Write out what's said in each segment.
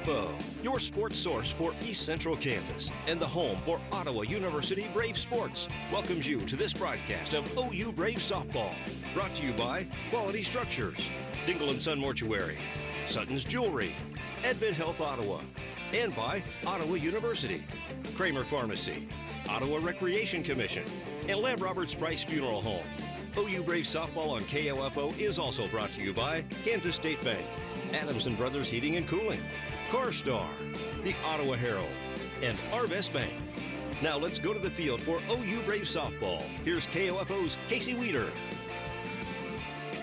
KOFO, your sports source for East Central Kansas and the home for Ottawa University Brave Sports, welcomes you to this broadcast of OU Brave Softball. Brought to you by Quality Structures, Dingle & Son Mortuary, Sutton's Jewelry, Advent Health Ottawa, and by Ottawa University, Kramer Pharmacy, Ottawa Recreation Commission, and Lab Roberts Price Funeral Home. OU Brave Softball on KOFO is also brought to you by Kansas State Bank, Adamson Brothers Heating and Cooling, CarStar, the Ottawa Herald, and Arvest Bank. Now let's go to the field for OU Brave Softball. Here's KOFO's Casey Weeder.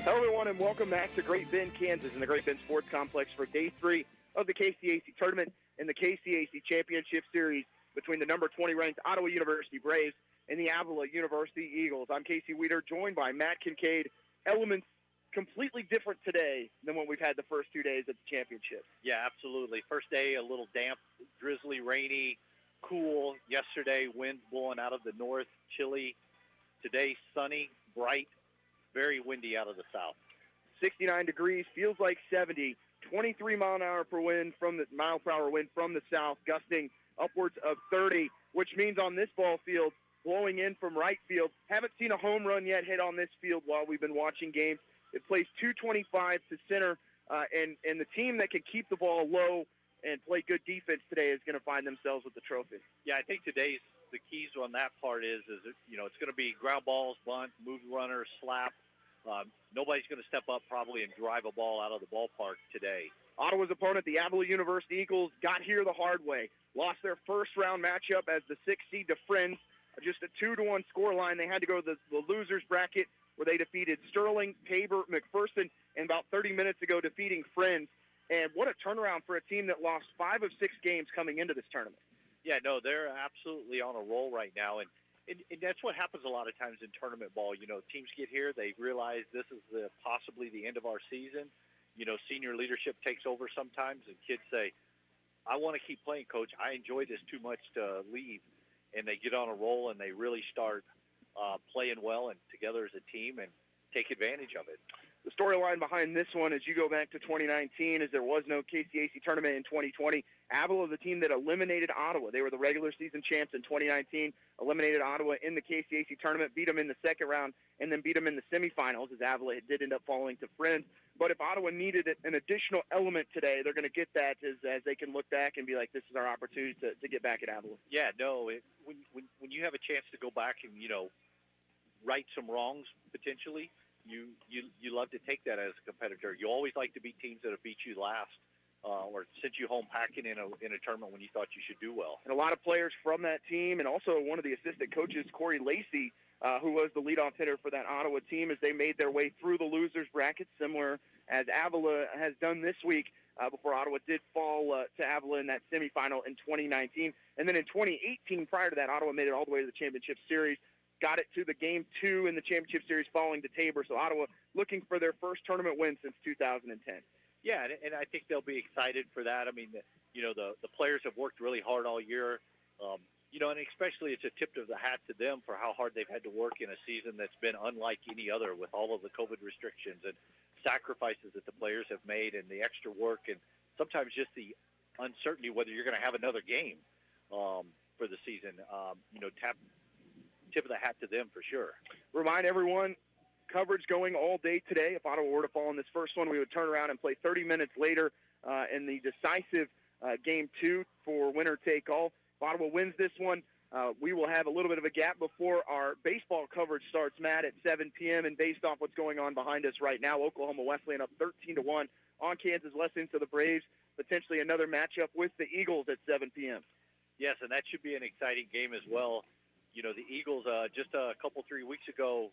Hello, everyone, and welcome back to Great Bend, Kansas, in the Great Bend Sports Complex for Day 3 of the KCAC Tournament and the KCAC Championship Series between the number 20 ranked Ottawa University Braves and the Avila University Eagles. I'm Casey Weeder, joined by Matt Kincaid. Elements completely different today than what we've had the first 2 days at the championship. Yeah, absolutely. First day, a little damp, drizzly, rainy, cool. Yesterday, winds blowing out of the north, chilly. Today, sunny, bright, very windy out of the south. 69 degrees, feels like 70. 23 mile per hour wind from the south, gusting upwards of 30, which means on this ball field, blowing in from right field. Haven't seen a home run yet hit on this field while we've been watching games. It plays 225 to center, and the team that can keep the ball low and play good defense today is going to find themselves with the trophy. Yeah, I think the keys on that part is it's going to be ground balls, bunt, move runner, slap. Nobody's going to step up probably and drive a ball out of the ballpark today. Ottawa's opponent, the Avila University Eagles, got here the hard way. Lost their first-round matchup as the 6th seed to Friends. Just a 2-1 scoreline. They had to go to the losers bracket where they defeated Sterling, Tabor, McPherson, and about 30 minutes ago defeating Friends. And what a turnaround for a team that lost 5 of 6 games coming into this tournament. Yeah, no, they're absolutely on a roll right now. And that's what happens a lot of times in tournament ball. You know, teams get here, they realize this is possibly the end of our season. You know, senior leadership takes over sometimes, and kids say, I want to keep playing, Coach. I enjoy this too much to leave. And they get on a roll, and they really start playing well and together as a team and take advantage of it. The storyline behind this one, as you go back to 2019, is there was no KCAC tournament in 2020. Avila, the team that eliminated Ottawa. They were the regular season champs in 2019, eliminated Ottawa in the KCAC tournament, beat them in the second round, and then beat them in the semifinals, as Avila did end up falling to Friends. But if Ottawa needed an additional element today, they're going to get that as they can look back and be like, this is our opportunity to get back at Avila. Yeah, no, when you have a chance to go back and, right some wrongs potentially, you love to take that as a competitor. You always like to beat teams that have beat you last or sent you home packing in a tournament when you thought you should do well. And a lot of players from that team, and also one of the assistant coaches, Corey Lacey, who was the leadoff hitter for that Ottawa team as they made their way through the losers bracket, similar as Avila has done this week before Ottawa did fall to Avila in that semifinal in 2019. And then in 2018, prior to that, Ottawa made it all the way to the championship series, got it to the Game 2 in the championship series falling to Tabor. So Ottawa looking for their first tournament win since 2010. Yeah, and I think they'll be excited for that. I mean, the players have worked really hard all year. And especially it's a tip of the hat to them for how hard they've had to work in a season that's been unlike any other with all of the COVID restrictions and sacrifices that the players have made and the extra work and sometimes just the uncertainty whether you're going to have another game for the season. Tip of the hat to them for sure. Remind everyone, coverage going all day today. If Ottawa were to fall in this first one, we would turn around and play 30 minutes later in the decisive Game 2 for winner-take-all. If Ottawa wins this one, we will have a little bit of a gap before our baseball coverage starts, Matt, at 7 p.m. And based off what's going on behind us right now, Oklahoma Wesleyan up 13-1 on Kansas Wesleyan, so the Braves potentially another matchup with the Eagles at 7 p.m. Yes, and that should be an exciting game as well. The Eagles, just a couple, 3 weeks ago,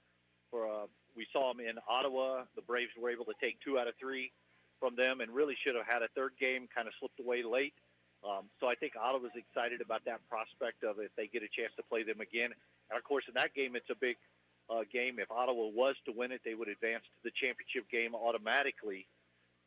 we saw them in Ottawa. The Braves were able to take 2 out of 3 from them and really should have had a third game, kind of slipped away late. So I think Ottawa's excited about that prospect of if they get a chance to play them again. And, of course, in that game, it's a big game. If Ottawa was to win it, they would advance to the championship game automatically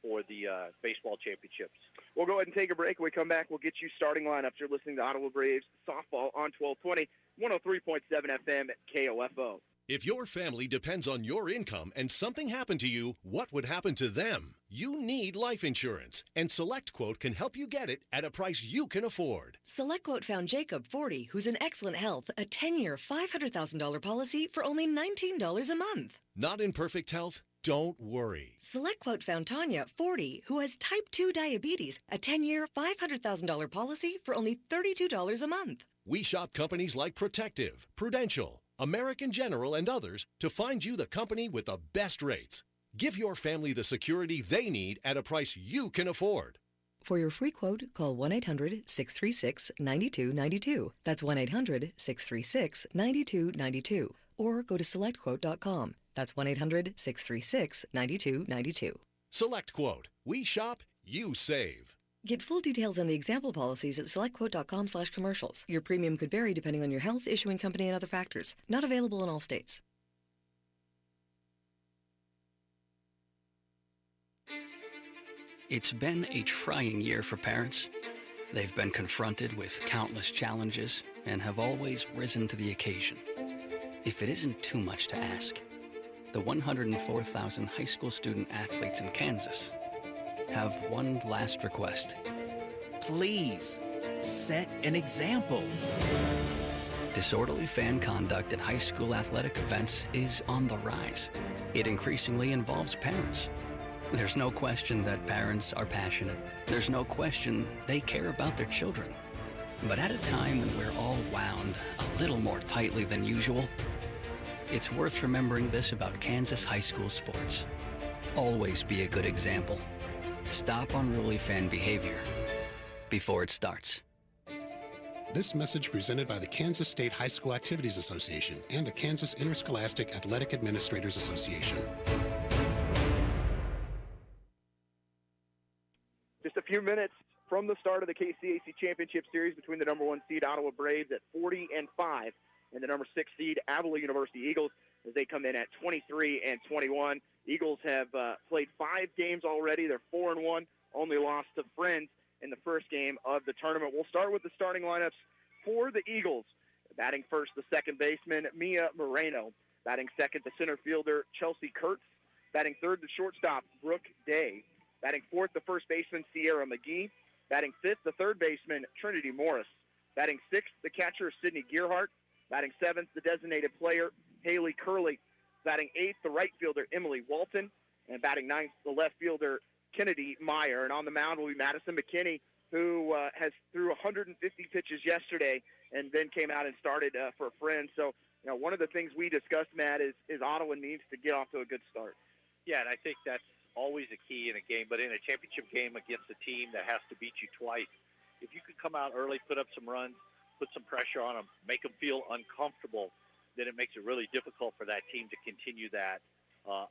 for the baseball championships. We'll go ahead and take a break. When we come back, we'll get you starting lineups. You're listening to Ottawa Braves softball on 1220, 103.7 FM at KOFO. If your family depends on your income and something happened to you, what would happen to them? You need life insurance, and SelectQuote can help you get it at a price you can afford. SelectQuote found Jacob, 40, who's in excellent health, a 10-year, $500,000 policy for only $19 a month. Not in perfect health? Don't worry. SelectQuote found Tanya, 40, who has type 2 diabetes, a 10-year, $500,000 policy for only $32 a month. We shop companies like Protective, Prudential, American General, and others to find you the company with the best rates. Give your family the security they need at a price you can afford. For your free quote, call 1-800-636-9292. That's 1-800-636-9292. Or go to SelectQuote.com. That's 1-800-636-9292. SelectQuote. We shop, you save. Get full details on the example policies at SelectQuote.com/commercials. Your premium could vary depending on your health, issuing company, and other factors. Not available in all states. It's been a trying year for parents. They've been confronted with countless challenges and have always risen to the occasion. If it isn't too much to ask, the 104,000 high school student athletes in Kansas have one last request. Please, set an example. Disorderly fan conduct at high school athletic events is on the rise. It increasingly involves parents. There's no question that parents are passionate. There's no question they care about their children. But at a time when we're all wound a little more tightly than usual, it's worth remembering this about Kansas high school sports. Always be a good example. Stop unruly fan behavior before it starts. This message presented by the Kansas State High School Activities Association and the Kansas Interscholastic Athletic Administrators Association. Just a few minutes from the start of the KCAC Championship Series between the number 1 seed Ottawa Braves at 40-5 and the number 6 seed Avila University Eagles as they come in at 23-21. Eagles have played 5 games already. They're 4-1, only lost to Friends in the first game of the tournament. We'll start with the starting lineups for the Eagles. Batting first, the second baseman, Mia Moreno. Batting second, the center fielder, Chelsea Kurtz. Batting third, the shortstop, Brooke Day. Batting fourth, the first baseman, Sierra McGee. Batting fifth, the third baseman, Trinity Morris. Batting sixth, the catcher, Sydney Gearhart. Batting seventh, the designated player, Haley Curley. Batting eighth, the right fielder, Emily Walton. And batting ninth, the left fielder, Kennedy Meyer. And on the mound will be Madison McKinney, who has threw 150 pitches yesterday and then came out and started for a friend. So, you know, one of the things we discussed, Matt, is Ottawa needs to get off to a good start. Yeah, and I think that's always a key in a game, but in a championship game against a team that has to beat you twice, if you could come out early, put up some runs, put some pressure on them, make them feel uncomfortable, then it makes it really difficult for that team to continue that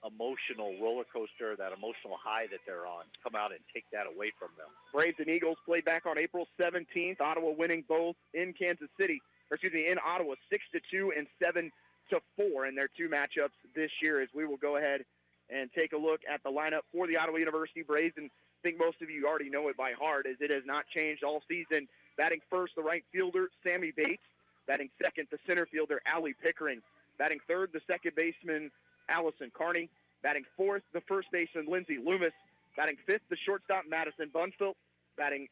emotional roller coaster, that emotional high that they're on, come out and take that away from them. Braves and Eagles played back on April 17th. Ottawa winning both in in Ottawa 6-2 and 7-4 in their 2 matchups this year. As we will go ahead and take a look at the lineup for the Ottawa University Braves, and I think most of you already know it by heart, as it has not changed all season. Batting first, the right fielder, Sammy Bates. Batting second, the center fielder, Allie Pickering. Batting third, the second baseman, Allison Carney. Batting fourth, the first baseman, Lindsey Loomis. Batting fifth, the shortstop, Madison Bunfield. Batting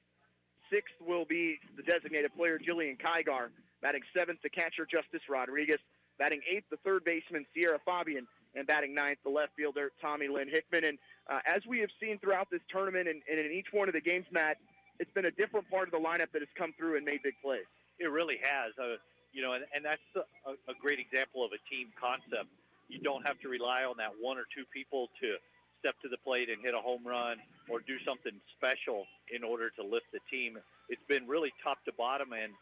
sixth will be the designated player, Jillian Kygar. Batting seventh, the catcher, Justice Rodriguez. Batting eighth, the third baseman, Sierra Fabian. And batting ninth, the left fielder, Tommy Lynn Hickman. And as we have seen throughout this tournament and in each one of the games, Matt, it's been a different part of the lineup that has come through and made big plays. It really has. And that's a great example of a team concept. You don't have to rely on that 1 or 2 people to step to the plate and hit a home run or do something special in order to lift the team. It's been really top to bottom, and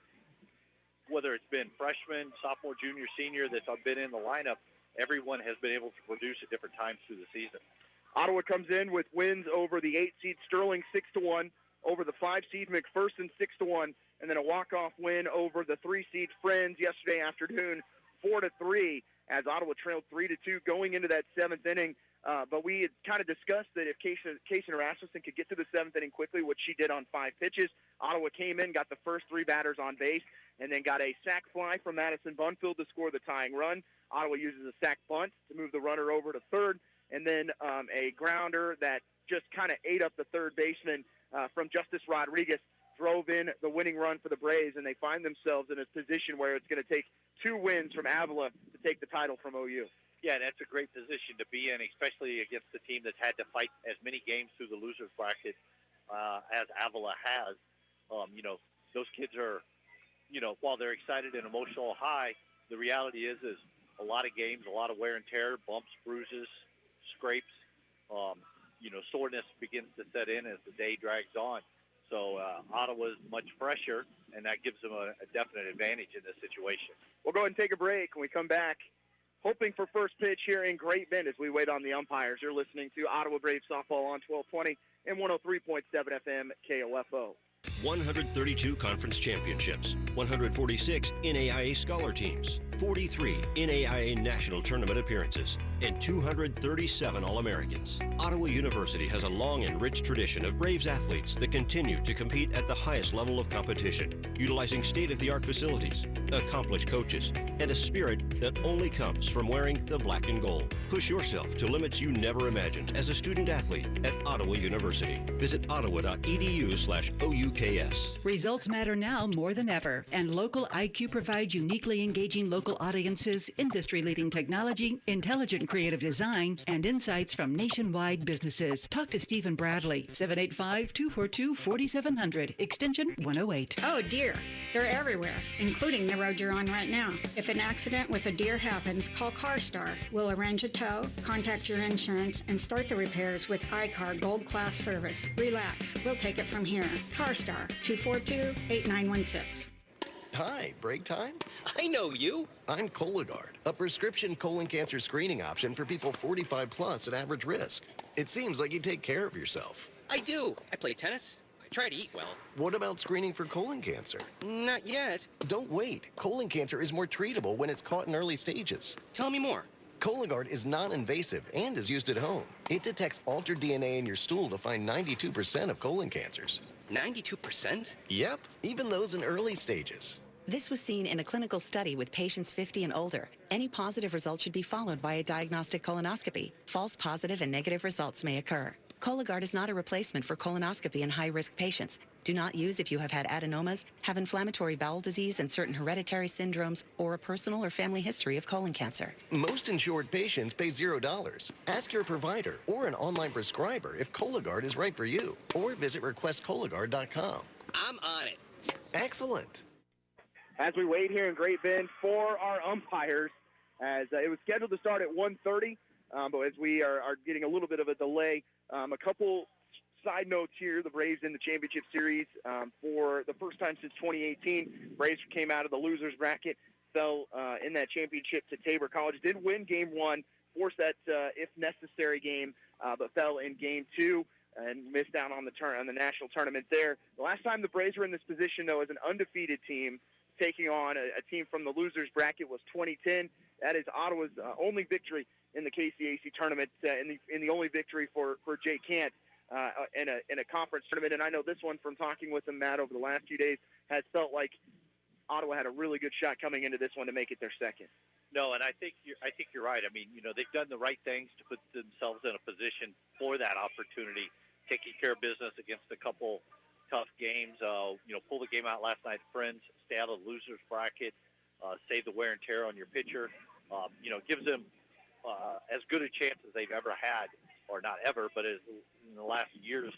whether it's been freshman, sophomore, junior, senior that's been in the lineup, everyone has been able to produce at different times through the season. Ottawa comes in with wins over the 8-seed Sterling 6-1, over the 5-seed McPherson 6-1, and then a walk-off win over the 3-seed Friends yesterday afternoon 4-3, as Ottawa trailed 3-2 going into that 7th inning. But we had kind of discussed that if Kaysen Rasmussen could get to the 7th inning quickly, which she did on 5 pitches, Ottawa came in, got the first 3 batters on base, and then got a sac fly from Madison Bunfield to score the tying run. Ottawa uses a sack bunt to move the runner over to third, and then a grounder that just kind of ate up the third baseman from Justice Rodriguez drove in the winning run for the Braves, and they find themselves in a position where it's going to take 2 wins from Avila to take the title from OU. Yeah, that's a great position to be in, especially against a team that's had to fight as many games through the loser's bracket as Avila has. Those kids are, while they're excited and emotional high, the reality is a lot of games, a lot of wear and tear, bumps, bruises, scrapes. Soreness begins to set in as the day drags on. So Ottawa's much fresher, and that gives them a definite advantage in this situation. We'll go ahead and take a break. When we come back, hoping for first pitch here in Great Bend as we wait on the umpires. You're listening to Ottawa Braves softball on 1220 and 103.7 FM KOFO. 132 conference championships, 146 NAIA scholar teams, 43 NAIA national tournament appearances, and 237 All-Americans. Ottawa University has a long and rich tradition of Braves athletes that continue to compete at the highest level of competition, utilizing state-of-the-art facilities, accomplished coaches, and a spirit that only comes from wearing the black and gold. Push yourself to limits you never imagined as a student athlete at Ottawa University. Visit ottawa.edu/OUKS. Results matter now more than ever, and Local IQ provides uniquely engaging local audiences, industry-leading technology, intelligent creative design, and insights from nationwide businesses. Talk to Stephen Bradley, 785-242-4700, extension 108. Oh, dear. They're everywhere, including the road you're on right now. If an accident with a deer happens, call CarStar. We'll arrange a tow, contact your insurance, and start the repairs with iCar Gold Class service. Relax. We'll take it from here. CarStar, 242-8916. Hi, break time? I know you. I'm Cologuard, a prescription colon cancer screening option for people 45 plus at average risk. It seems like you take care of yourself. I do. I play tennis. I try to eat well. What about screening for colon cancer? Not yet. Don't wait. Colon cancer is more treatable when it's caught in early stages. Tell me more. Cologuard is non-invasive and is used at home. It detects altered DNA in your stool to find 92% of colon cancers. 92%? Yep, even those in early stages. This was seen in a clinical study with patients 50 and older. Any positive result should be followed by a diagnostic colonoscopy. False positive and negative results may occur. Cologuard is not a replacement for colonoscopy in high-risk patients. Do not use if you have had adenomas, have inflammatory bowel disease and certain hereditary syndromes, or a personal or family history of colon cancer. Most insured patients pay $0. Ask your provider or an online prescriber if Cologuard is right for you, or visit requestcologuard.com. I'm on it. Excellent. As we wait here in Great Bend for our umpires, as it was scheduled to start at 1:30, but as we are getting a little bit of a delay, a couple side notes here. The Braves in the championship series for the first time since 2018. Braves came out of the losers bracket, fell in that championship to Tabor College. Did win game 1, forced that if necessary game, but fell in game 2 and missed out on the national tournament there. The last time the Braves were in this position, though, as an undefeated team, taking on a team from the losers bracket, was 2010. That is Ottawa's only victory in the KCAC tournament, in the only victory for Jay Kant in a conference tournament. And I know this one from talking with him, Matt, over the last few days, has felt like Ottawa had a really good shot coming into this one to make it their second. No, and I think you're right. I mean, they've done the right things to put themselves in a position for that opportunity, taking care of business against a couple tough games. Pull the game out last night, Friends, stay out of the losers bracket, save the wear and tear on your pitcher. Gives them as good a chance as they've ever had, or not ever, but as in the last years,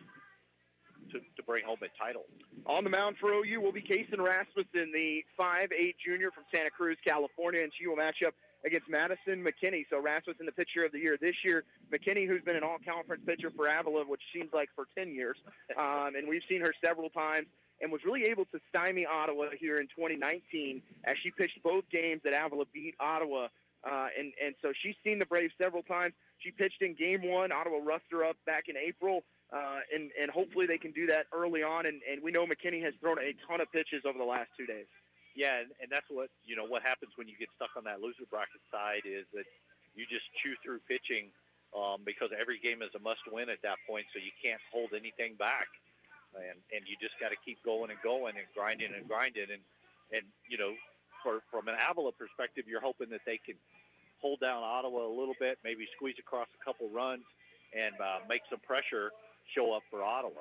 to bring home a title. On the mound for OU will be Kason Rasmussen, the 5'8" junior from Santa Cruz, California, and she will match up against Madison McKinney. So Rasmussen, the pitcher of the year this year. McKinney, who's been an all-conference pitcher for Avila, which seems like for 10 years. And we've seen her several times, and was really able to stymie Ottawa here in 2019 as she pitched both games that Avila beat Ottawa. And so she's seen the Braves several times. She pitched in game 1. Ottawa roughed her up back in April. And hopefully they can do that early on. And we know McKinney has thrown a ton of pitches over the last 2 days. Yeah, and that's what happens when you get stuck on that loser bracket side, is that you just chew through pitching because every game is a must-win at that point, so you can't hold anything back. And you just got to keep going and going and grinding and grinding. And from an Avila perspective, you're hoping that they can hold down Ottawa a little bit, maybe squeeze across a couple runs, and make some pressure show up for Ottawa.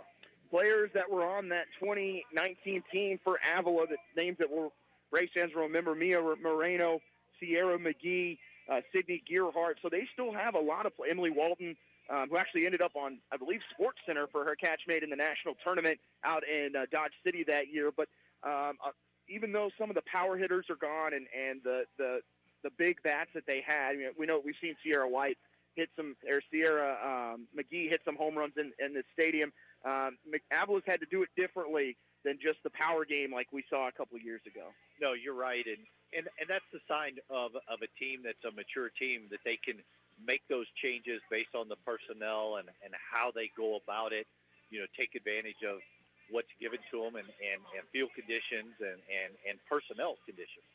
Players that were on that 2019 team for Avila, the names that were Braves fans will remember: Mia Moreno, Sierra McGee, Sydney Gearhart. So they still have a lot of Emily Walton, who actually ended up on, I believe, Sports Center for her catch made in the national tournament out in Dodge City that year. But even though some of the power hitters are gone and the big bats that they had, we've seen Sierra White hit some, or Sierra McGee hit some home runs in the stadium. Avila's had to do it differently than just the power game like we saw a couple of years ago. No, you're right, and that's the sign of a team that's a mature team, that they can make those changes based on the personnel and how they go about it. Take advantage of what's given to them and field conditions and personnel conditions.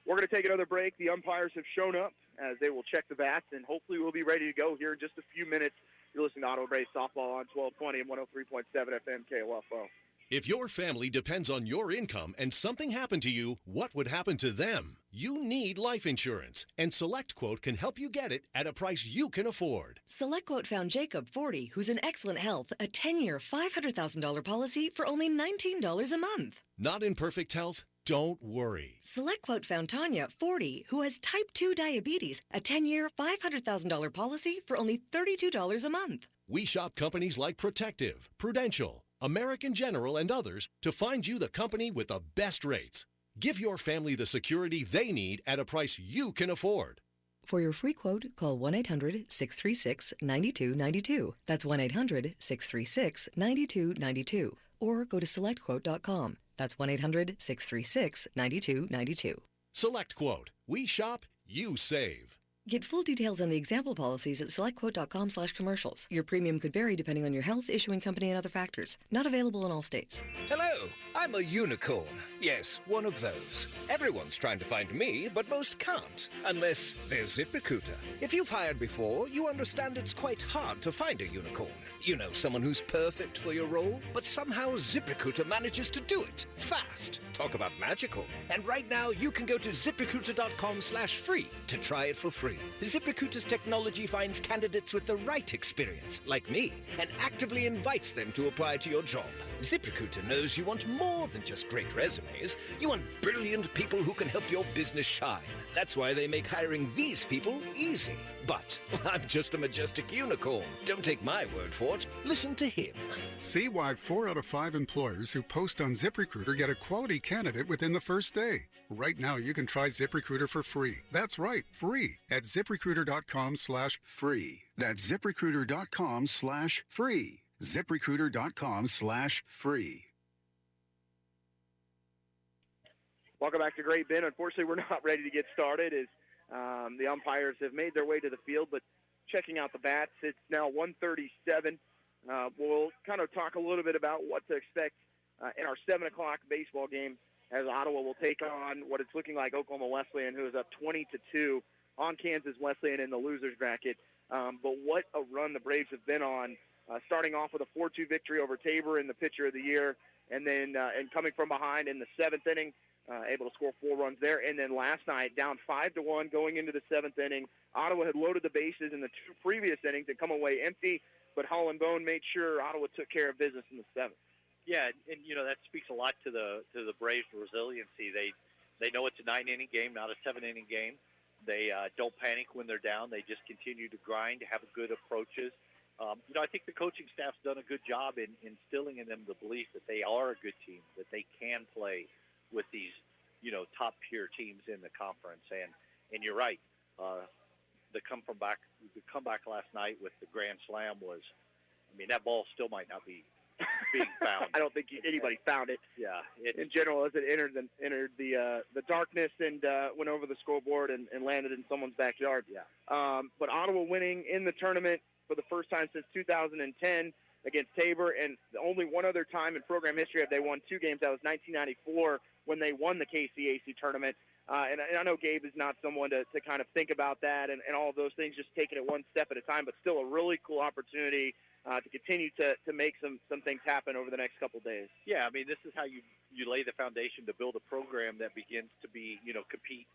We're going to take another break. The umpires have shown up as they will check the bats, and hopefully we'll be ready to go here in just a few minutes. You're listening to Ottawa Braves Softball on 1220 and 103.7 FM KOFO. If your family depends on your income and something happened to you, what would happen to them? You need life insurance, and SelectQuote can help you get it at a price you can afford. SelectQuote found Jacob, 40, who's in excellent health, a 10-year, $500,000 policy for only $19 a month. Not in perfect health? Don't worry. SelectQuote found Tanya, 40, who has type 2 diabetes, a 10-year, $500,000 policy for only $32 a month. We shop companies like Protective, Prudential, American General, and others to find you the company with the best rates. Give your family the security they need at a price you can afford. For your free quote, call 1-800-636-9292. That's 1-800-636-9292. Or go to SelectQuote.com. That's 1-800-636-9292. SelectQuote. We shop, you save. Get full details on the example policies at SelectQuote.com/commercials. Your premium could vary depending on your health, issuing company, and other factors. Not available in all states. Hello, I'm a unicorn. Yes, one of those. Everyone's trying to find me, but most can't, unless they're ZipRecruiter. If you've hired before, you understand it's quite hard to find a unicorn. You know, someone who's perfect for your role, but somehow ZipRecruiter manages to do it fast. Talk about magical. And right now, you can go to ZipRecruiter.com/free to try it for free. ZipRecruiter's technology finds candidates with the right experience, like me, and actively invites them to apply to your job. ZipRecruiter knows you want more than just great resumes. You want brilliant people who can help your business shine. That's why they make hiring these people easy. But I'm just a majestic unicorn. Don't take my word for it. Listen to him. See why 4 out of 5 employers who post on ZipRecruiter get a quality candidate within the first day. Right now, you can try ZipRecruiter for free. That's right, free at ZipRecruiter.com/free. That's ZipRecruiter.com/free. ZipRecruiter.com/free. Welcome back to Great Bend. Unfortunately, we're not ready to get started as the umpires have made their way to the field, but checking out the bats. It's now 1:37. We'll kind of talk a little bit about what to expect in our 7 o'clock baseball game as Ottawa will take on what it's looking like Oklahoma Wesleyan, who is up 20-2 on Kansas Wesleyan in the loser's bracket. But what a run the Braves have been on, starting off with a 4-2 victory over Tabor in the pitcher of the year, and then and coming from behind in the 7th inning, able to score 4 runs there. And then last night, down 5-1 going into the 7th inning. Ottawa had loaded the bases in the 2 previous innings and come away empty, but Hull and Bone made sure Ottawa took care of business in the 7th. Yeah, and that speaks a lot to the Braves' resiliency. They know it's a 9-inning game, not a 7-inning game. They don't panic when they're down. They just continue to grind, have good approaches. I think the coaching staff's done a good job in instilling in them the belief that they are a good team, that they can play with these, top-tier teams in the conference. And you're right. The comeback last night with the grand slam was, that ball still might not be being found. I don't think anybody found it. Yeah. In general, as it entered the darkness and went over the scoreboard and landed in someone's backyard. Yeah. But Ottawa winning in the tournament for the first time since 2010 against Tabor, and only one other time in program history have they won 2 games. That was 1994 when they won the KCAC tournament. And I know Gabe is not someone to kind of think about that and all of those things, just taking it one step at a time, but still a really cool opportunity to continue to make some things happen over the next couple of days. Yeah, this is how you lay the foundation to build a program that begins to be, compete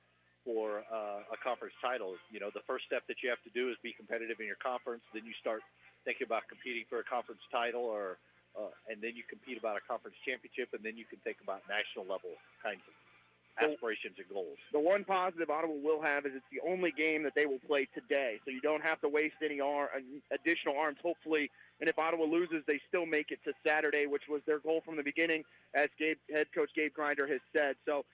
for a conference title. You know, the first step that you have to do is be competitive in your conference. Then you start thinking about competing for a conference title, and then you compete about a conference championship, and then you can think about national level kinds of aspirations and goals. The one positive Ottawa will have is it's the only game that they will play today, so you don't have to waste any additional arms, hopefully. And if Ottawa loses, they still make it to Saturday, which was their goal from the beginning, as head coach Gabe Grinder has said. So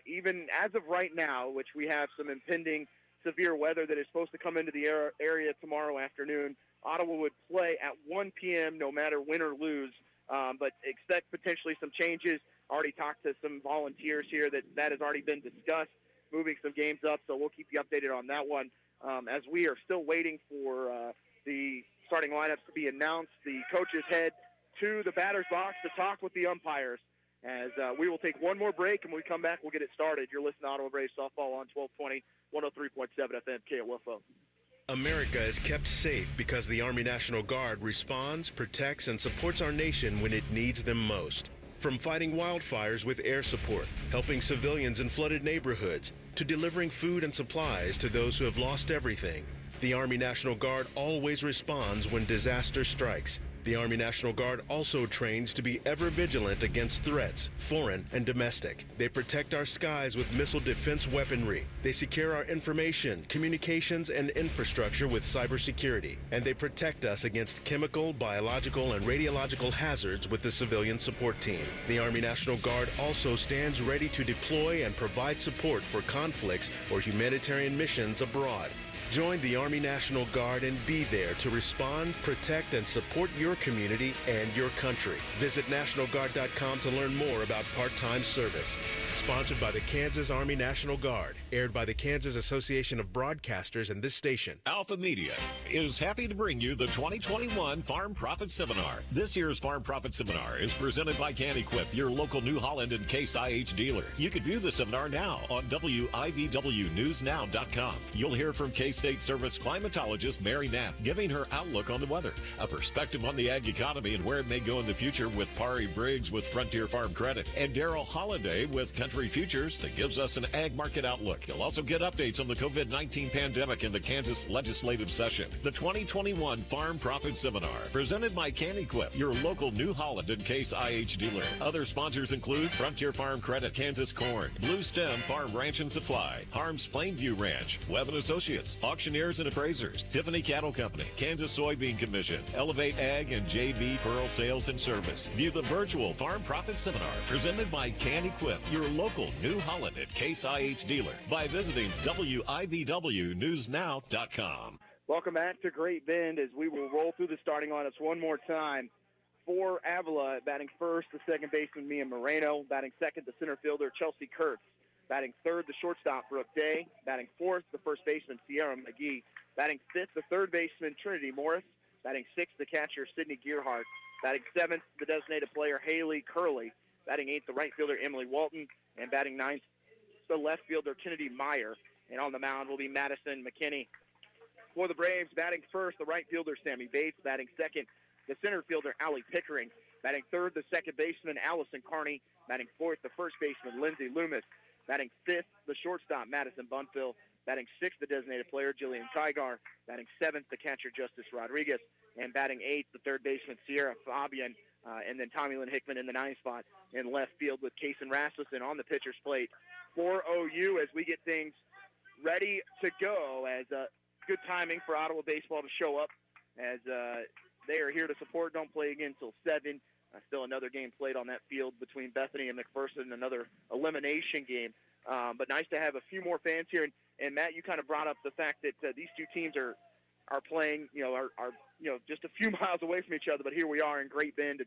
even as of right now, which we have some impending severe weather that is supposed to come into the area tomorrow afternoon, Ottawa would play at 1 p.m. no matter win or lose, but expect potentially some changes. Already talked to some volunteers here that has already been discussed, moving some games up, so we'll keep you updated on that one. As we are still waiting for the starting lineups to be announced, the coaches head to the batter's box to talk with the umpires. As we will take one more break, and when we come back, we'll get it started. You're listening to Ottawa Braves Softball on 1220, 103.7 FM KOFO. America is kept safe because the Army National Guard responds, protects, and supports our nation when it needs them most. From fighting wildfires with air support, helping civilians in flooded neighborhoods, to delivering food and supplies to those who have lost everything, the Army National Guard always responds when disaster strikes. The Army National Guard also trains to be ever vigilant against threats, foreign and domestic. They protect our skies with missile defense weaponry. They secure our information, communications, and infrastructure with cybersecurity. And they protect us against chemical, biological, and radiological hazards with the civilian support team. The Army National Guard also stands ready to deploy and provide support for conflicts or humanitarian missions abroad. Join the Army National Guard and be there to respond, protect, and support your community and your country. Visit NationalGuard.com to learn more about part-time service. Sponsored by the Kansas Army National Guard. Aired by the Kansas Association of Broadcasters and this station. Alpha Media is happy to bring you the 2021 Farm Profit Seminar. This year's Farm Profit Seminar is presented by CanEquip, your local New Holland and Case IH dealer. You can view the seminar now on WIVWNewsNow.com. You'll hear from K-State Service climatologist Mary Knapp giving her outlook on the weather, a perspective on the ag economy and where it may go in the future with Pari Briggs with Frontier Farm Credit, and Daryl Holliday with Country Futures that gives us an ag market outlook. You'll also get updates on the COVID-19 pandemic and the Kansas legislative session. The 2021 Farm Profit Seminar, presented by CanEquip, your local New Holland and Case IH dealer. Other sponsors include Frontier Farm Credit, Kansas Corn, Blue Stem Farm Ranch and Supply, Harms Plainview Ranch, Webb & Associates, Auctioneers and Appraisers, Tiffany Cattle Company, Kansas Soybean Commission, Elevate Ag and JV Pearl Sales and Service. View the virtual Farm Profit Seminar, presented by CanEquip, your local New Holland and Case IH dealer, by visiting WIVWNewsNow.com. Welcome back to Great Bend as we will roll through the starting lineups one more time. For Avila, batting first, the second baseman, Mia Moreno. Batting second, the center fielder, Chelsea Kurtz. Batting third, the shortstop, Brooke Day. Batting fourth, the first baseman, Sierra McGee. Batting fifth, the third baseman, Trinity Morris. Batting sixth, the catcher, Sydney Gearhart. Batting seventh, the designated player, Haley Curley. Batting eighth, the right fielder, Emily Walton. And batting ninth, the left fielder, Kennedy Meyer. And on the mound will be Madison McKinney. For the Braves, batting first, the right fielder, Sammy Bates. Batting second, the center fielder, Allie Pickering. Batting third, the second baseman, Allison Carney. Batting fourth, the first baseman, Lindsey Loomis. Batting fifth, the shortstop, Madison Bunfill. Batting sixth, the designated player, Jillian Kygar. Batting seventh, the catcher, Justice Rodriguez. And batting eighth, the third baseman, Sierra Fabian. And then Tommy Lynn Hickman in the ninth spot in left field with Kason Rasmussen on the pitcher's plate for OU as we get things ready to go. As good timing for Ottawa baseball to show up as they are here to support. Don't play again until 7. Still another game played on that field between Bethany and McPherson, another elimination game. But nice to have a few more fans here. And Matt, you kind of brought up the fact that these two teams are playing, are just a few miles away from each other. But here we are in Great Bend,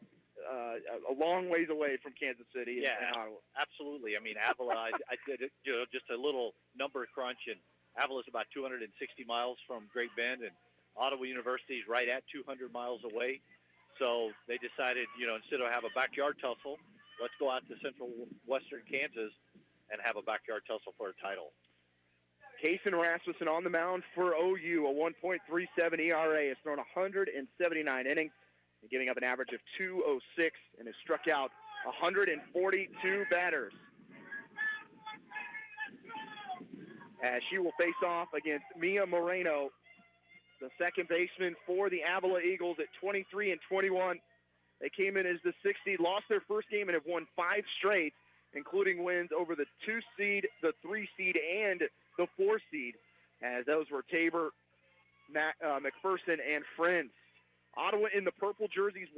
a long ways away from Kansas City and Ottawa. Absolutely. I mean, Avila, I did just a little number crunch, and Avila's about 260 miles from Great Bend, and Ottawa University is right at 200 miles away. So they decided, instead of have a backyard tussle, let's go out to central western Kansas and have a backyard tussle for a title. Kason Rasmussen on the mound for OU, a 1.37 ERA, has thrown 179 innings, giving up an average of 206, and has struck out 142 batters. as she will face off against Mia Moreno, the second baseman for the Avila Eagles at 23-21. They came in as the 6th seed, lost their first game, and have won 5 straight, including wins over the 2 seed, the 3 seed, and the 4 seed, as those were Tabor, McPherson, and Friends. Ottawa in the purple jerseys,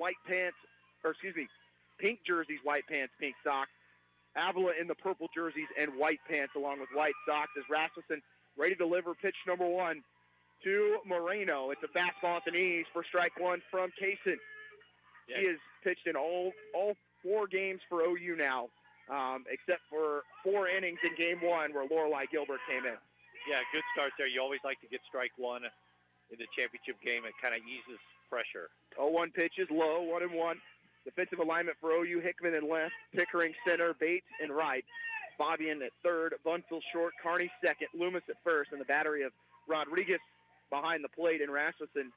pink jerseys, white pants, pink socks. Avila in the purple jerseys and white pants along with white socks as Rasmussen ready to deliver pitch number 1 to Moreno. It's a fastball at the knees for strike 1 from Kaysen. He has pitched in all 4 games for OU now, except for 4 innings in game 1 where Lorelei Gilbert came in. Yeah, good start there. You always like to get strike 1 in the championship game. It kind of eases pressure. 0-1 pitch is low, 1-1. Defensive alignment for OU, Hickman in left, Pickering center, Bates in right, Fabian at third, Bunfield short, Carney second, Loomis at first, and the battery of Rodriguez behind the plate, and Rasmussen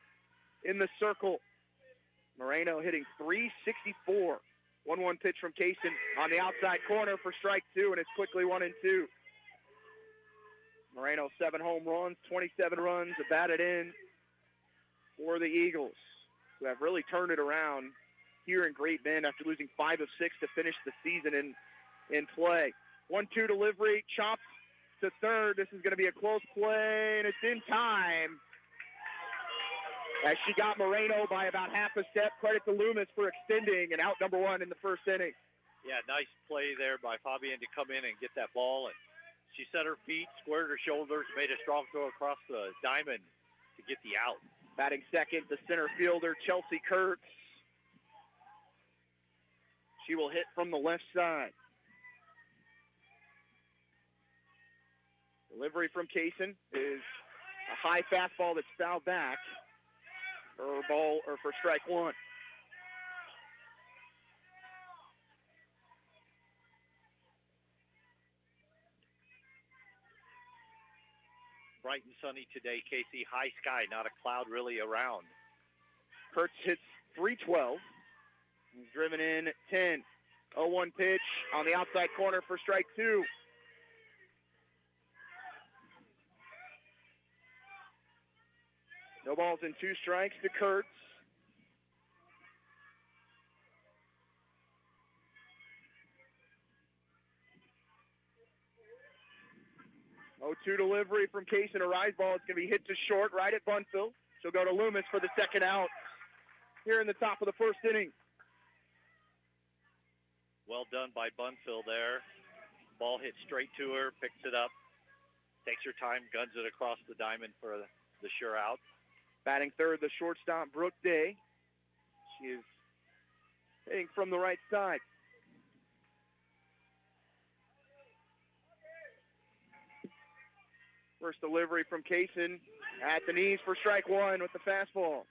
in the circle. Moreno hitting .364. 1-1 pitch from Kaysen on the outside corner for strike 2, and it's quickly 1-2. Moreno, 7 home runs, 27 runs, batted in for the Eagles, who have really turned it around here in Great Bend after losing 5 of 6 to finish the season in play. 1-2 delivery, chopped to third. This is going to be a close play, and it's in time as she got Moreno by about half a step. Credit to Loomis for extending, and out number 1 in the first inning. Yeah, nice play there by Fabian to come in and get that ball. And she set her feet, squared her shoulders, made a strong throw across the diamond to get the out. Batting second, the center fielder, Chelsea Kurtz. She will hit from the left side. Delivery from Kaysen is a high fastball that's fouled back for strike 1. Bright and sunny today, Casey. High sky, not a cloud really around. Kurtz hits .312. He's driven in 10. 0-1 pitch on the outside corner for strike 2. No balls and 2 strikes to Kurtz. 0-2 delivery from Kaysen. A rise ball. It's going to be hit to short right at Bunfield. She'll go to Loomis for the second out here in the top of the first inning. Well done by Bunfield there. Ball hit straight to her, picks it up, takes her time, guns it across the diamond for the sure out. Batting third, the shortstop, Brooke Day. She is hitting from the right side. First delivery from Kaysen at the knees for strike 1 with the fastball.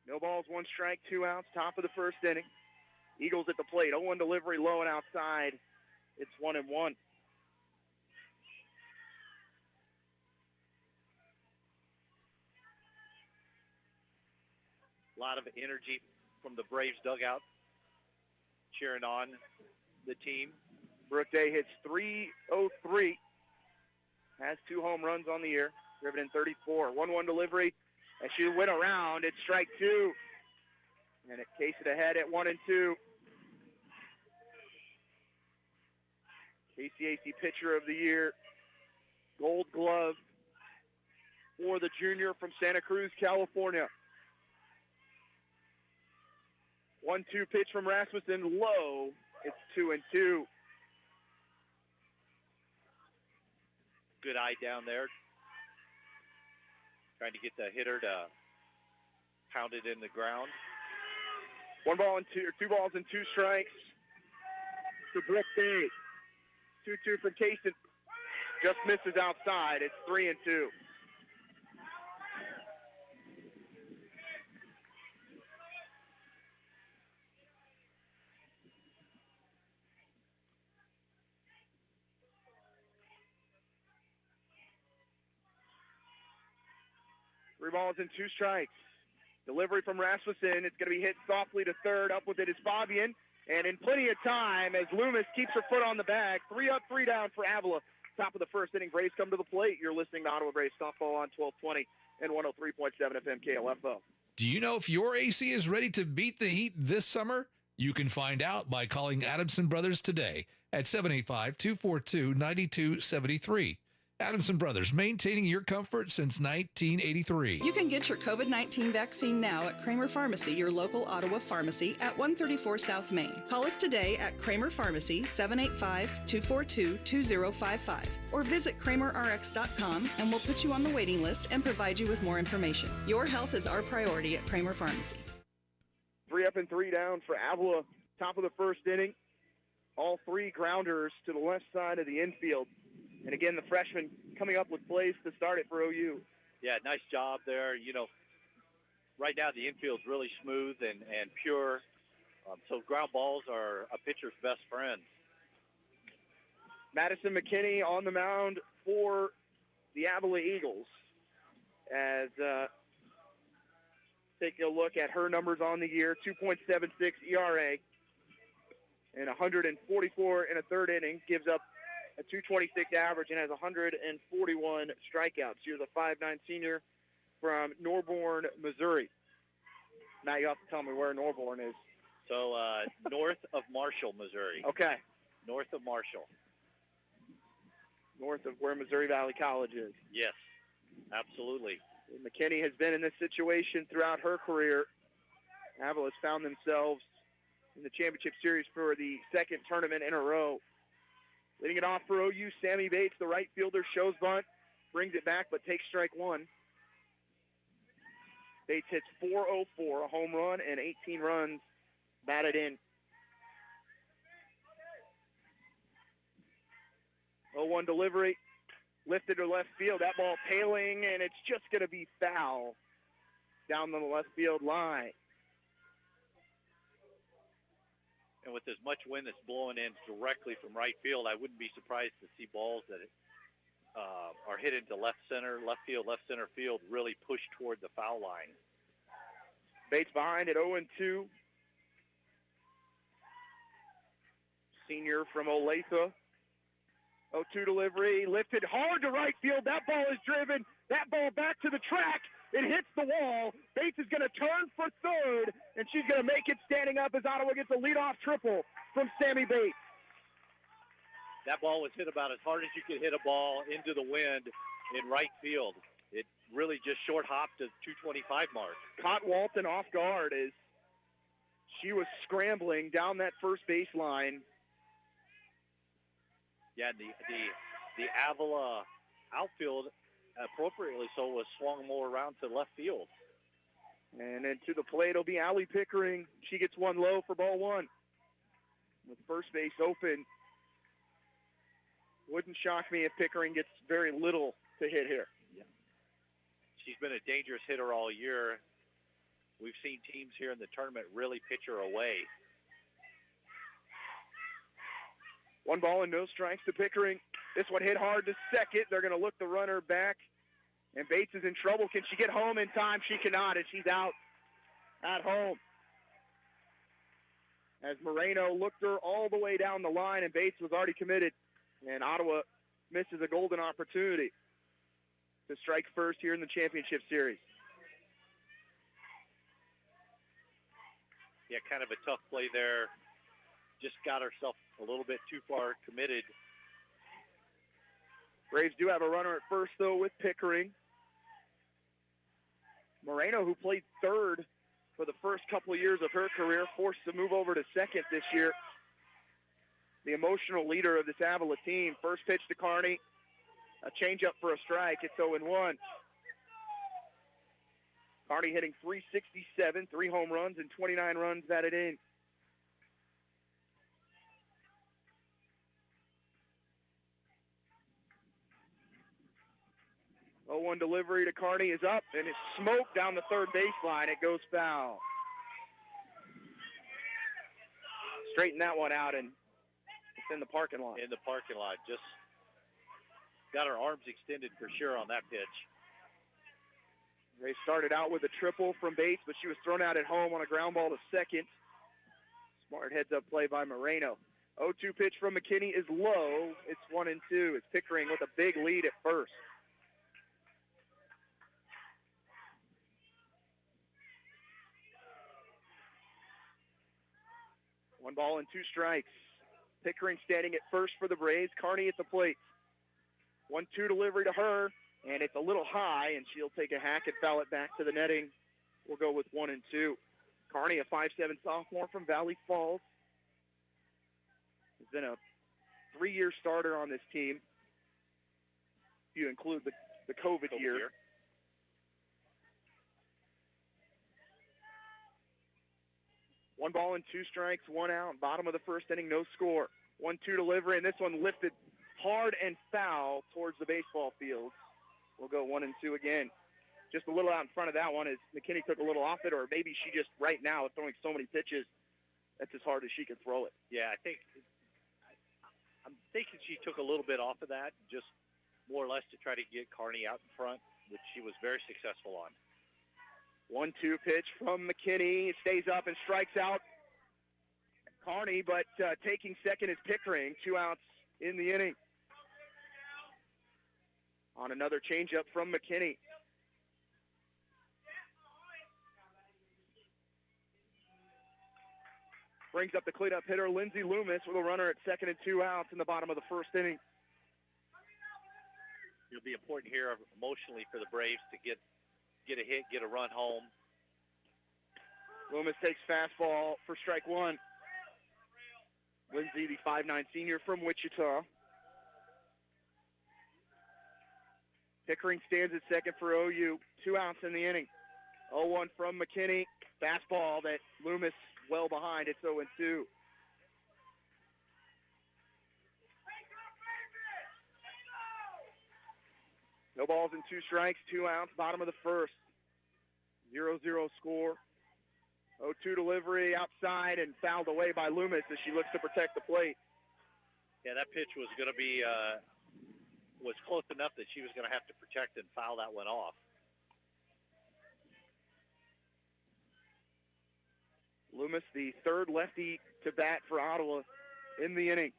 No balls, 1 strike, 2 outs, top of the first inning. Eagles at the plate, 0-1 delivery, low and outside. It's 1-1. A lot of energy from the Braves dugout, cheering on the team. Brooke Day hits .303, has 2 home runs on the year, driven in 34. 1-1 delivery. As she went around, it's strike 2. And it Casey ahead at 1-2. KCAC Pitcher of the Year, Gold Glove for the junior from Santa Cruz, California. 1-2 pitch from Rasmussen, low. It's 2-2. Good eye down there. Trying to get the hitter to pound it in the ground. 2 balls and 2 strikes to Brooke Day. 2-2 for Kaysen. Just misses outside. It's 3-2. Three balls and 2 strikes. Delivery from Rasmussen. It's going to be hit softly to third. Up with it is Fabian. And in plenty of time as Loomis keeps her foot on the bag. 3 up, 3 down for Avila. Top of the first inning. Braves come to the plate. You're listening to Ottawa Braves Softball on 1220 and 103.7 FM KLFO. Do you know if your AC is ready to beat the heat this summer? You can find out by calling Adamson Brothers today at 785-242-9273. Adamson Brothers, maintaining your comfort since 1983. You can get your COVID-19 vaccine now at Kramer Pharmacy, your local Ottawa pharmacy at 134 South Main. Call us today at Kramer Pharmacy, 785-242-2055, or visit KramerRx.com and we'll put you on the waiting list and provide you with more information. Your health is our priority at Kramer Pharmacy. 3 up and 3 down for Avila. Top of the first inning. All 3 grounders to the left side of the infield. And again, the freshman coming up with plays to start it for OU. Yeah, nice job there. You know, right now the infield's really smooth and pure. So ground balls are a pitcher's best friend. Madison McKinney on the mound for the Avila Eagles. As taking a look at her numbers on the year, 2.76 ERA and 144 in a third inning, gives up a 226 average and has 141 strikeouts. She was a 5'9" senior from Norborn, Missouri. Now you have to tell me where Norborn is. So north of Marshall, Missouri. Okay. North of Marshall. North of where Missouri Valley College is. Yes, absolutely. McKinney has been in this situation throughout her career. Avila has found themselves in the championship series for the second tournament in a row. Leading it off for OU, Sammy Bates, the right fielder, shows bunt, brings it back, but takes strike one. Bates hits .404, a home run, and 18 runs batted in. 0-1 delivery, lifted to left field. That ball tailing, and it's just going to be foul down the left field line. And with as much wind that's blowing in directly from right field, I wouldn't be surprised to see balls that are hit into left center, left field, left center field really push toward the foul line. Bates behind at 0-2. Senior from Olathe. 0-2 delivery, lifted hard to right field. That ball is driven. That ball back to the track. It hits the wall. Bates is going to turn for third, and she's going to make it standing up as Ottawa gets a leadoff triple from Sammy Bates. That ball was hit about as hard as you could hit a ball into the wind in right field. It really just short hopped to 225 mark. Caught Walton off guard as she was scrambling down that first baseline. Yeah, the Avila outfield, appropriately so, was swung more around to left field. And then to the plate will be Allie Pickering. She gets one low for ball one. With first base open, wouldn't shock me if Pickering gets very little to hit here. Yeah. She's been a dangerous hitter all year. We've seen teams here in the tournament really pitch her away. 1 ball and no strikes to Pickering. This one hit hard to second. They're going to look the runner back. And Bates is in trouble. Can she get home in time? She cannot, and she's out at home. As Moreno looked her all the way down the line, and Bates was already committed. And Ottawa misses a golden opportunity to strike first here in the championship series. Yeah, kind of a tough play there. Just got herself a little bit too far committed. Braves do have a runner at first, though, with Pickering. Moreno, who played third for the first couple of years of her career, forced to move over to second this year. The emotional leader of this Avila team. First pitch to Kearney. A changeup for a strike. It's 0-1. Kearney hitting .367, 3 home runs and 29 runs batted in. One delivery to Kearney is up, and it's smoked down the third baseline. It goes foul. Straighten that one out, and it's in the parking lot. In the parking lot. Just got her arms extended for sure on that pitch. They started out with a triple from base, but she was thrown out at home on a ground ball to second. Smart heads-up play by Moreno. 0-2 pitch from McKinney is low. It's 1-2. It's Pickering with a big lead at first. One ball and 2 strikes. Pickering standing at first for the Braves. Carney at the plate. 1-2 delivery to her, and it's a little high, and she'll take a hack and foul it back to the netting. We'll go with 1-2. Carney, a 5'7" sophomore from Valley Falls. Has been a 3-year starter on this team, if you include the COVID year. One ball and 2 strikes, 1 out. Bottom of the first inning, no score. 1-2 delivery, and this one lifted hard and foul towards the baseball field. We'll go 1-2 again. Just a little out in front of that one as McKinney took a little off it, or maybe she just right now is throwing so many pitches, that's as hard as she can throw it. Yeah, I'm thinking she took a little bit off of that, just more or less to try to get Carney out in front, which she was very successful on. 1-2 pitch from McKinney. It stays up and strikes out Carney, but taking second is Pickering. 2 outs in the inning. On another changeup from McKinney. Brings up the cleanup hitter, Lindsey Loomis, with a runner at second and 2 outs in the bottom of the first inning. It'll be important here emotionally for the Braves to get a hit, get a run home. Loomis takes fastball for strike 1. Lindsey, the 5'9" senior from Wichita. Pickering stands at second for OU. 2 outs in the inning. 0-1 from McKinney. Fastball that Loomis well behind. It's 0-2. No balls and 2 strikes, 2 outs, bottom of the first. 0-0 score. 0-2 delivery outside and fouled away by Loomis as she looks to protect the plate. Yeah, that pitch was going to be was close enough that she was going to have to protect and foul that one off. Loomis, the third lefty to bat for Ottawa in the inning.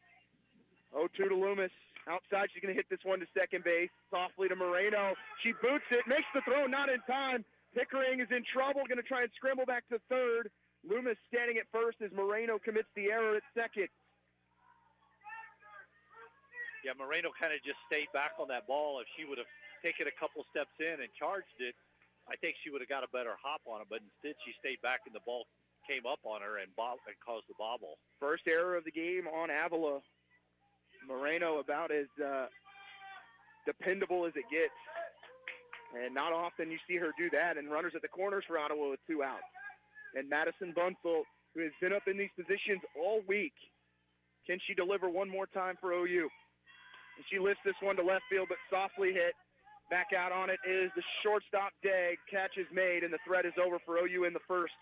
0-2 to Loomis. Outside, she's going to hit this one to second base. Softly to Moreno. She boots it, makes the throw, not in time. Pickering is in trouble, going to try and scramble back to third. Loomis standing at first as Moreno commits the error at second. Yeah, Moreno kind of just stayed back on that ball. If she would have taken a couple steps in and charged it, I think she would have got a better hop on it. But instead, she stayed back and the ball came up on her and caused the bobble. First error of the game on Avila. Moreno about as dependable as it gets. And not often you see her do that. And runners at the corners for Ottawa with 2 outs. And Madison Bunsel, who has been up in these positions all week. Can she deliver one more time for OU? And she lifts this one to left field, but softly hit. Back out on it is the shortstop, Degg. Catch is made, and the threat is over for OU in the first.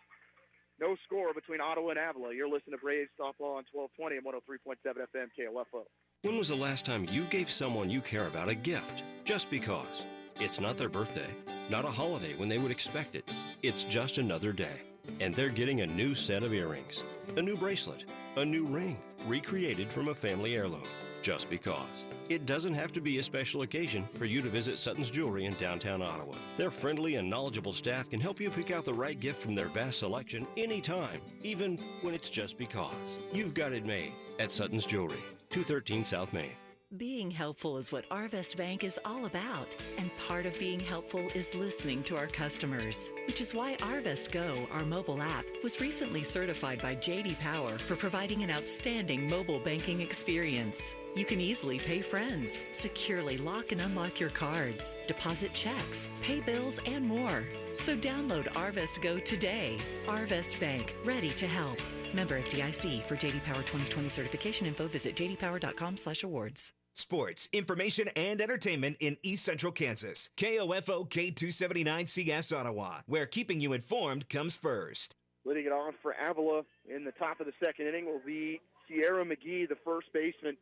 No score between Ottawa and Avila. You're listening to Braves Softball on 1220 and 103.7 FM KLFO. When was the last time you gave someone you care about a gift just because? It's not their birthday, not a holiday when they would expect it. It's just another day. And they're getting a new set of earrings, a new bracelet, a new ring, recreated from a family heirloom. Just because. It doesn't have to be a special occasion for you to visit Sutton's Jewelry in downtown Ottawa. Their friendly and knowledgeable staff can help you pick out the right gift from their vast selection anytime, even when it's just because. You've got it made at Sutton's Jewelry, 213 South Main. Being helpful is what Arvest Bank is all about, and part of being helpful is listening to our customers, which is why Arvest Go, our mobile app, was recently certified by J.D. Power for providing an outstanding mobile banking experience. You can easily pay friends, securely lock and unlock your cards, deposit checks, pay bills, and more. So download Arvest Go today. Arvest Bank, ready to help. Member FDIC. For J.D. Power 2020 certification info, visit jdpower.com/awards. Sports, information, and entertainment in East Central Kansas. KOFO K279CS Ottawa, where keeping you informed comes first. Leading it off for Avila in the top of the second inning will be Sierra McGee, the first baseman.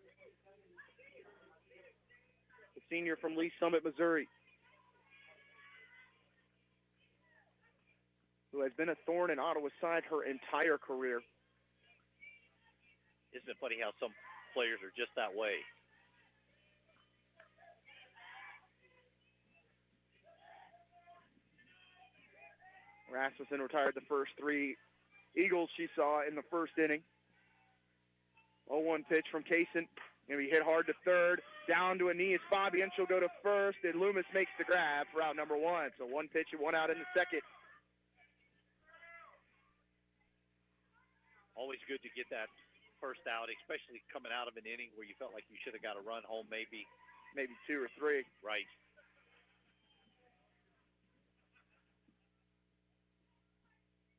The senior from Lee Summit, Missouri. who has been a thorn in Ottawa's side her entire career. Isn't it funny how some players are just that way? Rasmussen retired the first 3 Eagles she saw in the first inning. 0-1 pitch from Kaysen. Going to be hit hard to third. Down to a knee is Fabian. She'll go to first, and Loomis makes the grab for out number 1. So 1 pitch and 1 out in the second. Always good to get that first out, especially coming out of an inning where you felt like you should have got a run home, maybe 2 or 3. Right.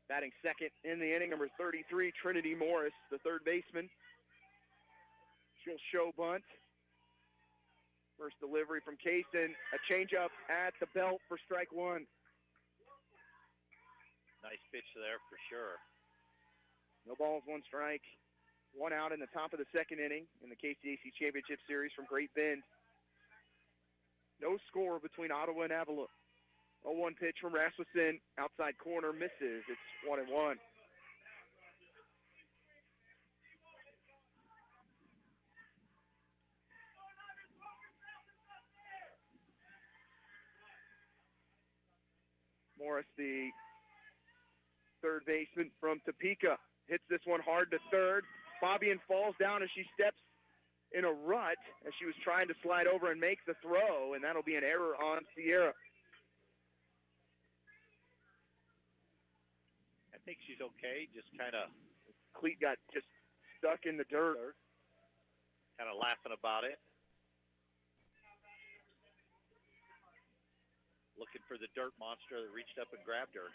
Batting second in the inning, number 33, Trinity Morris, the third baseman. She'll show bunt. First delivery from Kaysen. A changeup at the belt for strike 1. Nice pitch there for sure. No balls, 1 strike. 1 out in the top of the second inning in the KCAC Championship Series from Great Bend. No score between Ottawa and Avila. 0-1 pitch from Rasmussen. Outside corner misses. It's 1-1. Morris, the third baseman from Topeka, hits this one hard to third. Fabian falls down as she steps in a rut as she was trying to slide over and make the throw, and that'll be an error on Sierra. I think she's okay, just kind of... Cleat got just stuck in the dirt. Kind of laughing about it. Looking for the dirt monster that reached up and grabbed her.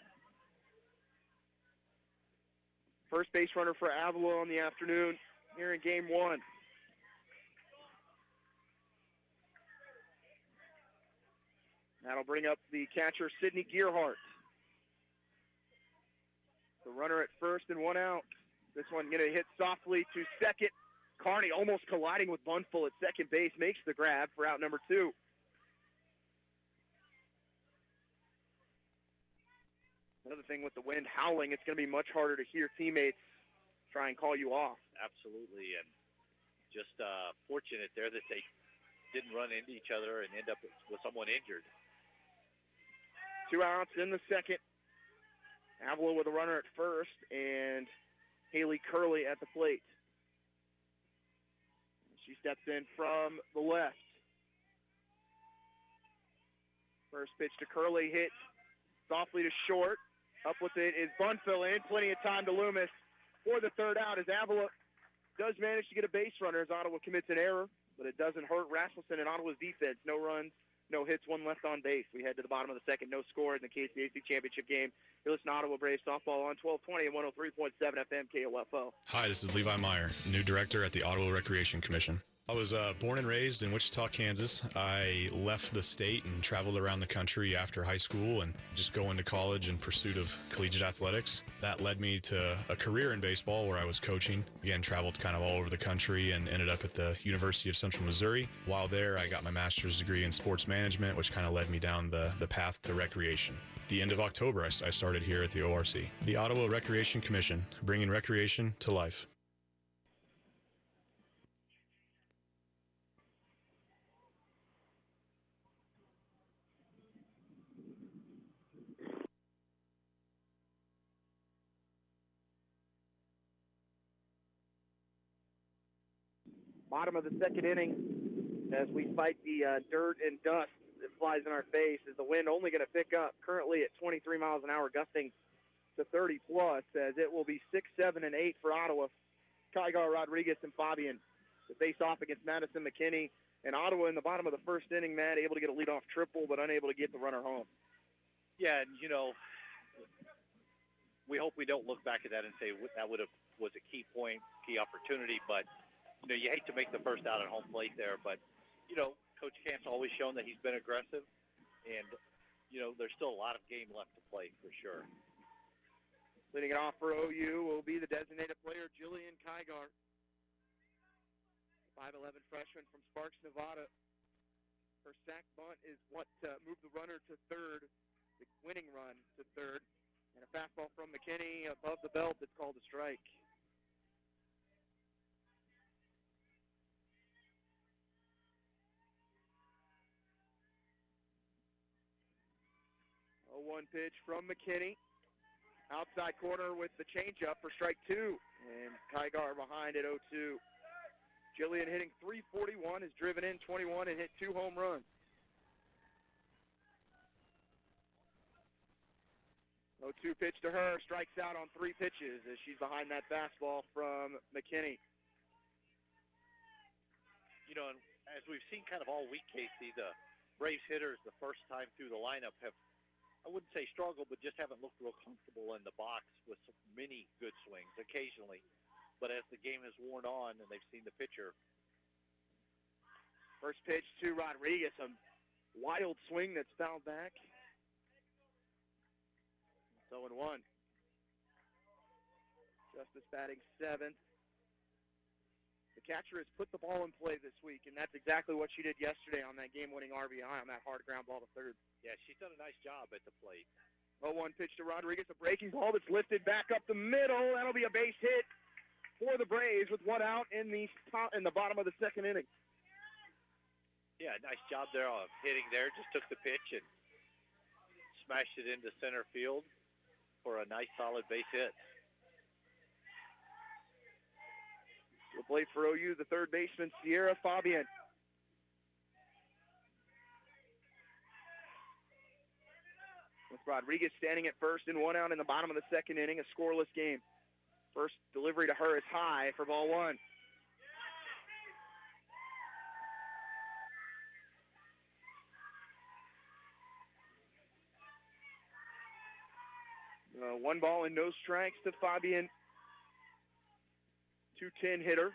First base runner for Avila on the afternoon here in Game 1. That'll bring up the catcher, Sydney Gearhart. The runner at first and 1 out. This one going to hit softly to second. Carney almost colliding with Bunfull at second base, makes the grab for out number 2. Another thing with the wind howling, it's going to be much harder to hear teammates try and call you off. Absolutely, and just fortunate there that they didn't run into each other and end up with someone injured. 2 outs in the second. Avila with a runner at first, and Haley Curley at the plate. She steps in from the left. First pitch to Curley, hit softly to short. Up with it is Bunfill in. Plenty of time to Loomis for the third out as Avila does manage to get a base runner as Ottawa commits an error, but it doesn't hurt Rasmussen and Ottawa's defense. No runs, no hits, 1 left on base. We head to the bottom of the second. No score in the KCAC Championship game. You're listening to Ottawa Braves softball on 1220 and 103.7 FM KOFO. Hi, this is Levi Meyer, new director at the Ottawa Recreation Commission. I was born and raised in Wichita, Kansas. I left the state and traveled around the country after high school and just going to college in pursuit of collegiate athletics. That led me to a career in baseball where I was coaching. Again, traveled kind of all over the country and ended up at the University of Central Missouri. While there, I got my master's degree in sports management, which kind of led me down the path to recreation. At the end of October, I started here at the ORC. The Ottawa Recreation Commission, bringing recreation to life. Bottom of the second inning as we fight the dirt and dust that flies in our face. Is the wind only going to pick up currently at 23 miles an hour, gusting to 30 plus, as it will be 6, 7, and 8 for Ottawa. Kygar, Rodriguez, and Fabian to face off against Madison McKinney. And Ottawa in the bottom of the first inning, Matt, able to get a leadoff triple, but unable to get the runner home. Yeah, and, you know, we hope we don't look back at that and say that was a key point, key opportunity, but you know, you hate to make the first out at home plate there, but, you know, Coach Camp's always shown that he's been aggressive, and, you know, there's still a lot of game left to play for sure. Leading it off for OU will be the designated player, Jillian Kygar. 5'11" freshman from Sparks, Nevada. Her sack bunt is what moved the runner to third, the winning run to third. And a fastball from McKinney above the belt that's called a strike. A 1 pitch from McKinney. Outside corner with the changeup for strike 2. And Kygar behind at 0-2. Jillian hitting .341, has driven in 21 and hit 2 home runs. 0-2 pitch to her, strikes out on 3 pitches as she's behind that fastball from McKinney. You know, and as we've seen kind of all week, Casey, the Braves hitters the first time through the lineup have, I wouldn't say struggled, but just haven't looked real comfortable in the box with many good swings occasionally. But as the game has worn on and they've seen the pitcher. First pitch to Rodriguez, a wild swing that's fouled back. 0-1. Justice batting 7th. The catcher has put the ball in play this week, and that's exactly what she did yesterday on that game-winning RBI on that hard ground ball to third. Yeah, she's done a nice job at the plate. 0-1 pitch to Rodriguez, a breaking ball that's lifted back up the middle. That'll be a base hit for the Braves with 1 out in the bottom of the 2nd inning. Yeah, nice job there of hitting there. Just took the pitch and smashed it into center field for a nice solid base hit. Will play for OU, the third baseman, Sierra Fabian. With Rodriguez standing at first and 1 out in the bottom of the 2nd inning, a scoreless game. First delivery to her is high for ball 1. One ball and no strikes to Fabian. 210 hitter,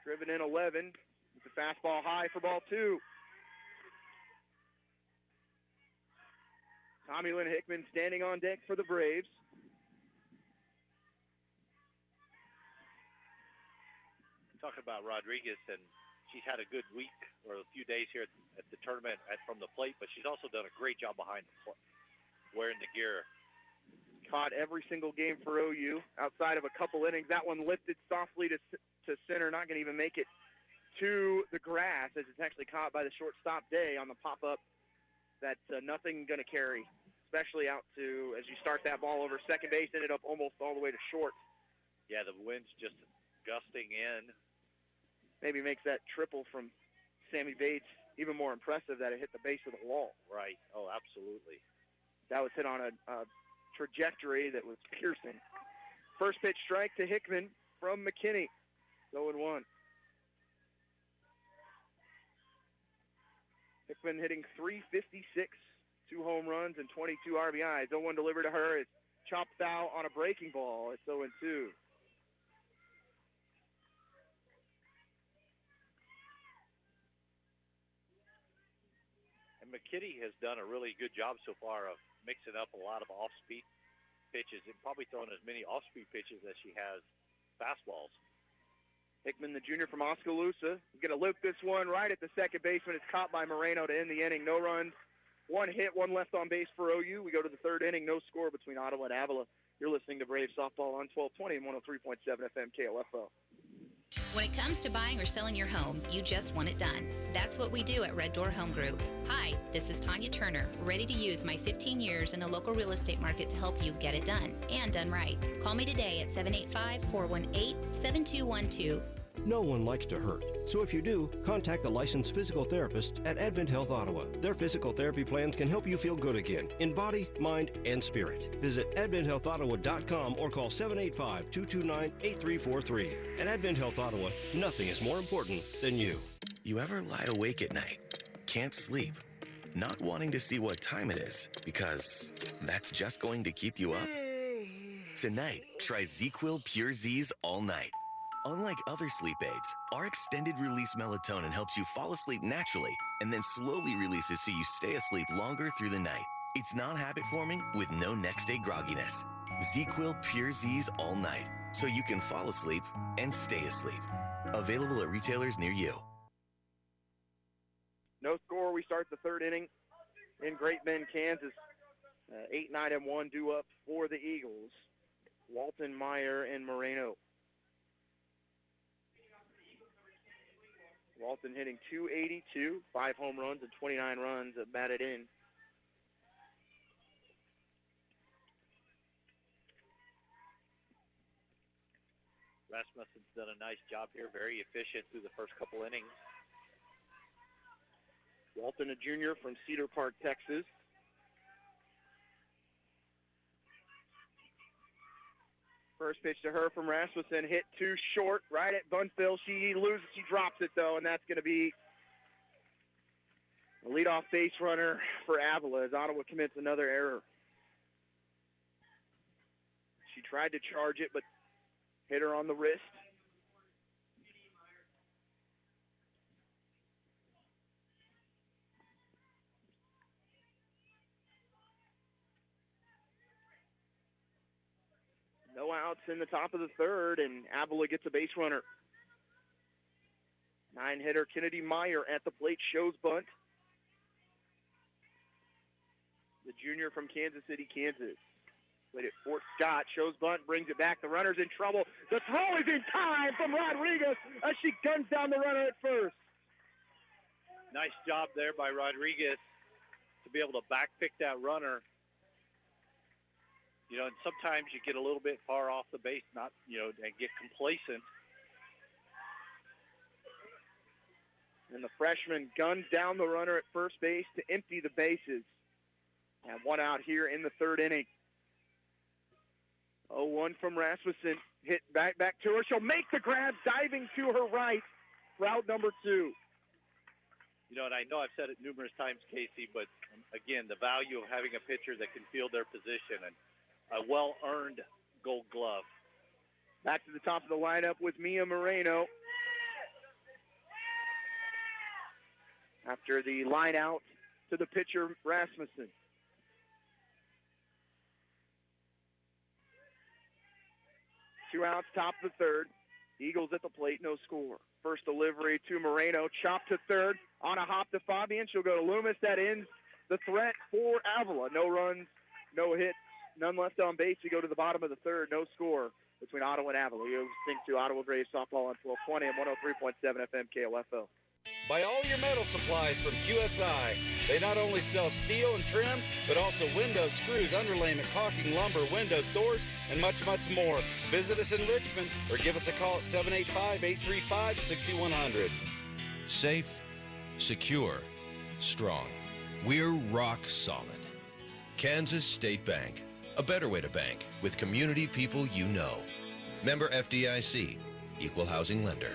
driven in 11. It's a fastball high for ball 2. Tommy Lynn Hickman standing on deck for the Braves. Talking about Rodriguez, and she's had a good week or a few days here at the tournament from the plate, but she's also done a great job behind the plate, wearing the gear. Caught every single game for OU outside of a couple innings. That one lifted softly to center, not going to even make it to the grass as it's actually caught by the shortstop Day on the pop-up. That's nothing going to carry, especially out to, as you start that ball over second base, ended up almost all the way to short. Yeah, the wind's just gusting in. Maybe makes that triple from Sammy Bates even more impressive that it hit the base of the wall. Right. Oh, absolutely. That was hit on a trajectory that was piercing. First pitch strike to Hickman from McKinney. 0-1. Hickman hitting .356, 2 home runs and 22 RBIs. 0-1 delivered to her. It's chopped foul on a breaking ball. It's 0-2. And McKinney has done a really good job so far of mixing up a lot of off-speed pitches and probably throwing as many off-speed pitches as she has fastballs. Hickman, the junior from Oskaloosa, is going to loop this one right at the second baseman. It's caught by Moreno to end the inning. No runs, 1 hit, 1 left on base for OU. We go to the 3rd inning. No score between Ottawa and Avila. You're listening to Braves Softball on 1220 and 103.7 FM KLFO. When it comes to buying or selling your home, you just want it done. That's what we do at Red Door Home Group. Hi, this is Tanya Turner, ready to use my 15 years in the local real estate market to help you get it done and done right. Call me today at 785-418-7212. No one likes to hurt, so if you do, contact the licensed physical therapist at Advent Health Ottawa. Their physical therapy plans can help you feel good again in body, mind, and spirit. Visit AdventHealthOttawa.com or call 785-229-8343. At Advent Health Ottawa, nothing is more important than you. You ever lie awake at night, can't sleep, not wanting to see what time it is because that's just going to keep you up? Tonight, try ZzzQuil Pure Z's all night. Unlike other sleep aids, our extended-release melatonin helps you fall asleep naturally and then slowly releases so you stay asleep longer through the night. It's non-habit-forming with no next-day grogginess. ZzzQuil Pure Z's all night, so you can fall asleep and stay asleep. Available at retailers near you. No score. We start the 3rd inning in Great Bend, Kansas. 8, 9, and 1 due up for the Eagles. Walton, Meyer, and Moreno. Walton hitting .282, 5 home runs and 29 runs batted in. Rasmussen's done a nice job here, very efficient through the first couple innings. Walton, a junior from Cedar Park, Texas. First pitch to her from Rasmussen, hit too short, right at Bunfill. She loses, she drops it though, and that's going to be a leadoff base runner for Avila as Ottawa commits another error. She tried to charge it, but hit her on the wrist. No outs in the top of the third, and Avila gets a base runner. 9-hitter Kennedy Meyer at the plate, shows bunt. The junior from Kansas City, Kansas. Played at Fort Scott, shows bunt, brings it back. The runner's in trouble. The throw is in time from Rodriguez as she guns down the runner at first. Nice job there by Rodriguez to be able to backpick that runner. You know, and sometimes you get a little bit far off the base, and get complacent. And the freshman guns down the runner at first base to empty the bases. And 1 out here in the third inning. 0-1 from Rasmussen. Hit back to her. She'll make the grab, diving to her right. Route number 2. You know, and I know I've said it numerous times, Casey, but again, the value of having a pitcher that can field their position and a well-earned Gold Glove. Back to the top of the lineup with Mia Moreno. After the line out to the pitcher, Rasmussen. Two outs, top of the third. Eagles at the plate, no score. First delivery to Moreno, chopped to third. On a hop to Fabian. She'll go to Loomis. That ends the threat for Avila. No runs, no hits. None left on base. We go to the bottom of the third. No score between Ottawa and Avila. You listen to Ottawa Braves softball on 1220 and 103.7 FM KOFO. Buy all your metal supplies from QSI. They not only sell steel and trim, but also windows, screws, underlayment, caulking, lumber, windows, doors, and much, much more. Visit us in Richmond or give us a call at 785-835-6100. Safe, secure, strong. We're rock solid. Kansas State Bank. A better way to bank with community people you know. Member FDIC. Equal housing lender.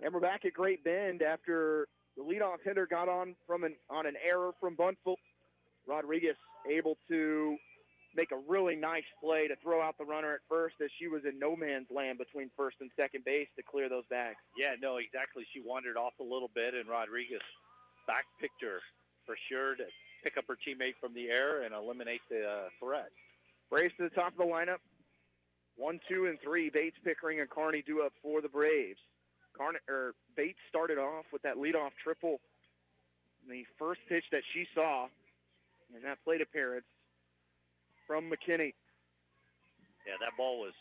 And we're back at Great Bend after the leadoff hitter got on an error from Bunfill. Rodriguez able to make a really nice play to throw out the runner at first as she was in no man's land between first and second base to clear those bags. Yeah, no, exactly. She wandered off a little bit, and Rodriguez backpicked her for sure to pick up her teammate from the air and eliminate the threat. Braves to the top of the lineup. 1, 2, and 3. Bates, Pickering, and Carney due up for the Braves. Bates started off with that leadoff triple. The first pitch that she saw in that plate appearance from McKinney. Yeah, that ball was